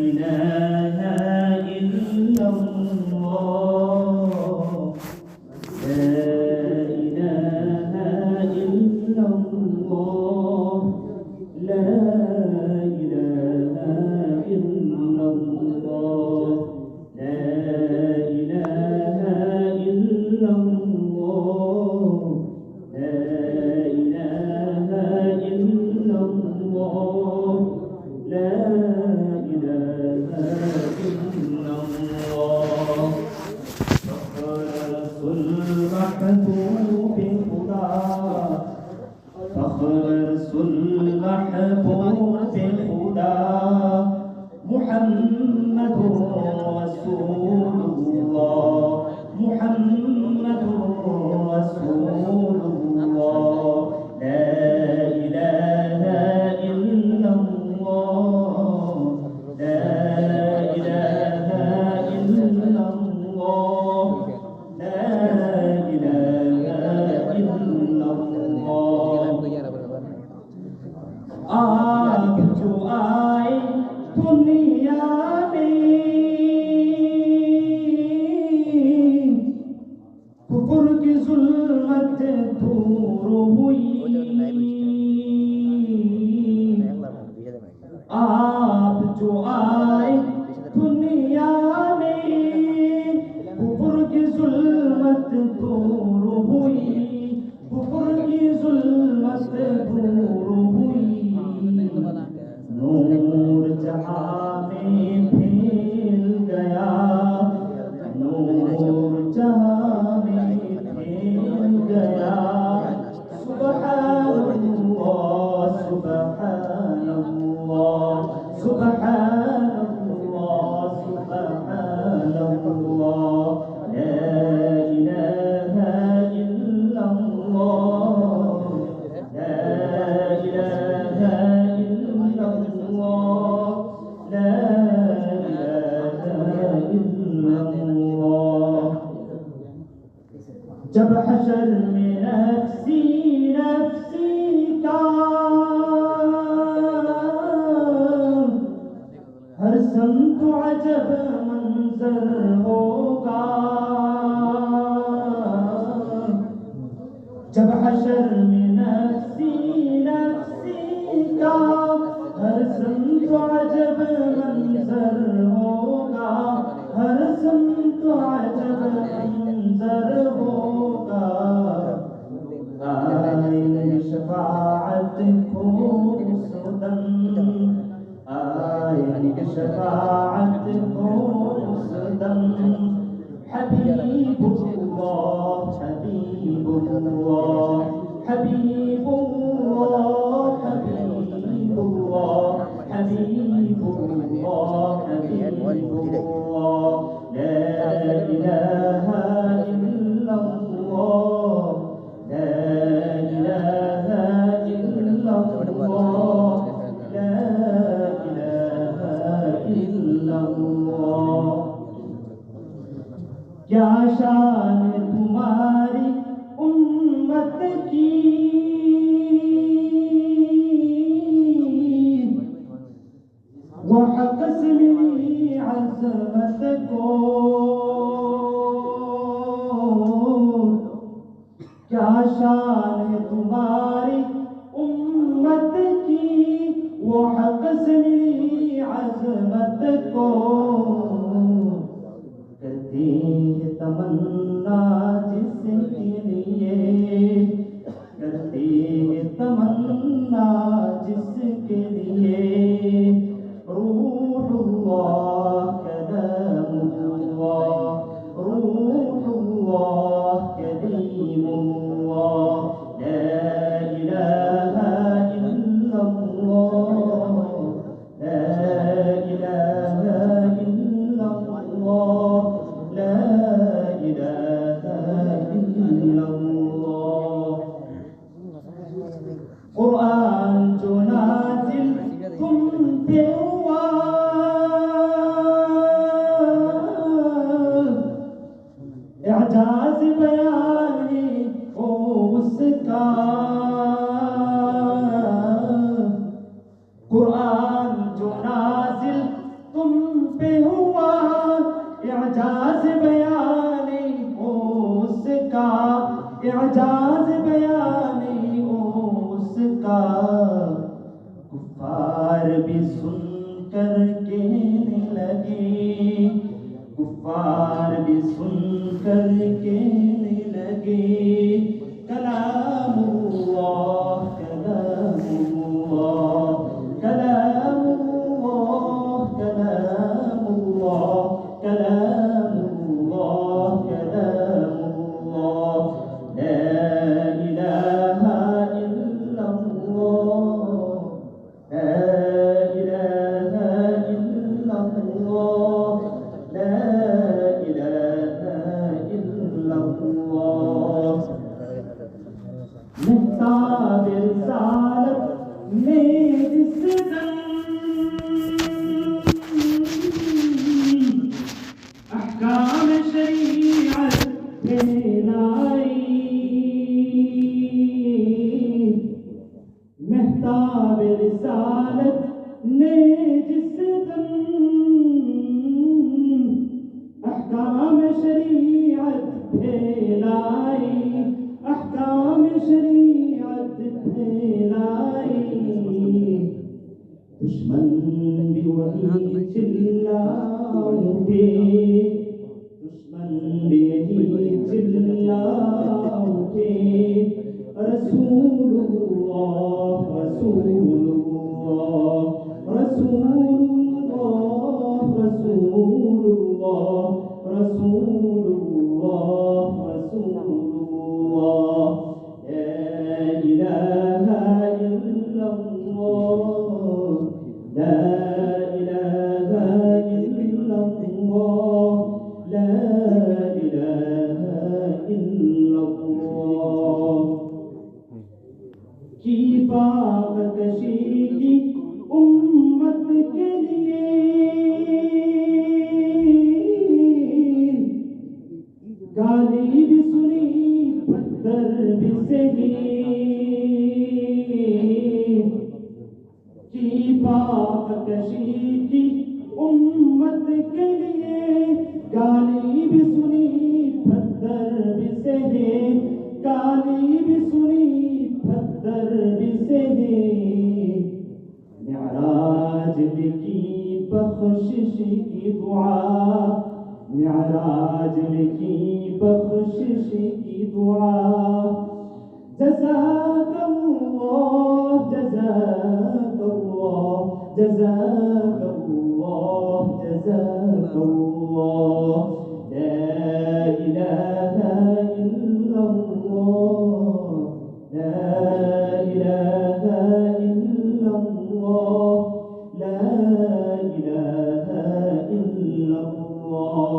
إله إلا الله لا إله إلا الله لا إله إلا الله لا إله إلا الله لا إله إلا الله لا إله إلا الله فخلص المحبوب خدا فخلص المحبوب خدا محمد رسول الله محمد رسول الله لا إله إلا الله لا إله إلا الله لا إله إلا الله آپ جو آئے دنیا میں کفر کی ظلمت دور ہوئی آپ جو آئے دنیا میں کفر کی ظلمت دور ہوئی کفر کی ظلمت دور ہوئی نور جہاں میں پھیل گیا نور جہاں میں پھیل گیا سبحان اللہ سبحان اللہ سبحان اللہ سبحان اللہ لا إله إلا الله لا إله إلا الله لا إله إلا الله جب حشر میں نفسی نفسی کا ہر سمت عجب منظر ہوگا جب حشر میں نفسی نفسی کا ہر سمت عجب منظر ہوگا ہر سمت عجب منظر ہوگا آئیں شفاعت کو اس دم آئیں شفاعت کو اس دم حبیب اللہ حبیب اللہ حبیب اللہ حبیب اللہ حبیب اللہ حبیب اللہ لا إله إلا الله لا إله إلا الله لا إله إلا الله کیا شان تمہاری امت کی وحق ملی عظمت کو کیا شان تمہاری امت کی وحق ملی عظمت کو کرتی ہے تمنا جس کے لیے کرتی ہے تمنا جس کے لیے روح اللہ کلام اللہ روح اللہ کلیم اللہ لا إله إلا الله لا إله إلا الله لا إله پہ ہوا اعجاز بیان اس کا، اعجاز بیان اس کا، کفار بھی سن کر کہنے لگے، کفار بھی سن کر کہنے لگے، کلام اللہ کلام اللہ کلام اللہ کلام اللہ کلام اللہ کلام اللہ، لا الہ الا اللہ، لا الہ الا اللہ، لا الہ الا اللہ۔ مہتاب رسالت میں جس دم احکام شریعت پھیلائی، مہتاب رسالت نے جس دم احکام شریعت پھیلائی، احکام شریعت پھیلائی، دشمن بھی وہی چلا اٹھے، دشمن بھی وہی چلا اٹھے، رسول اللہ رسول اللہ رسول اللہ رسول اللہ رسول اللہ رسول اللہ، لا الہ الا اللہ، لا الہ الا اللہ، لا الہ الا اللہ۔ کی پاک کشی کی امت کے لیے گالی بھی سنی پتھر بھی سہی، کی پاک کشی کی امت کے لیے گالی بھی سنی پتھر بھی سہی، گالی بھی سنی پتھر بھی سہی، معراج میں کی بخشش کی دعا، معراج میں کی بخشش کی دعا، جزاک اللہ جزاک اللہ جزاک اللہ جزاک اللہ، لا الہ الا اللہ، لا الہ الا اللہ، لا الہ الا اللہ۔